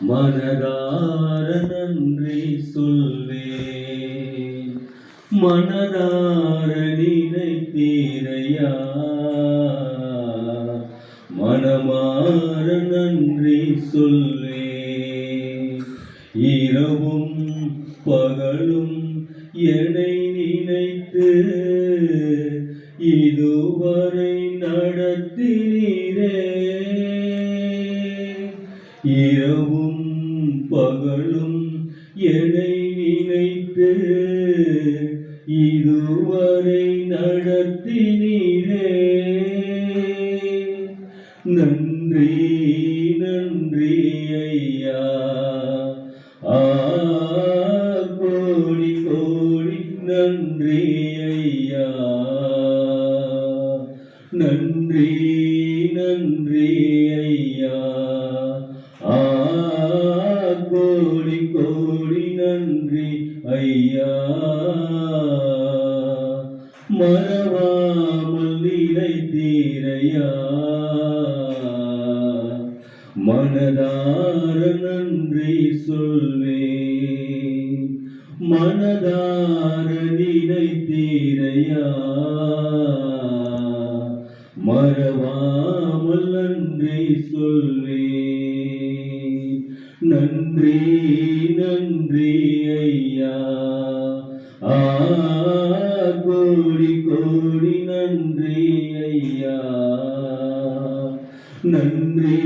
மனதார நன்றி சொல்வேன். மனதார நினைத்தீரையா, மனமார நன்றி சொல்வேன். இரவும் பகலும் என்னை நினைத்து இதுவரை நடத்தினீரே. இரவும் பகலும் என்னை நினைத்து இதுவரை நடத்தினீரே. நன்றி நன்றி ஐயா, கோடி கோடி நன்றி ஐயா. நன்றி நன்றி ஐயா, கோடி கோடி நன்றி ஐயா. மறவாமல் நினைத்தீரையா, மனதார நன்றி சொல்வேன். மனதார நினைத்தீரையா, மறவாமல் நன்றி சொல்வேன். நன்றி நன்றி ஐயா, கோடி கோடி நன்றி ஐயா. நன்றி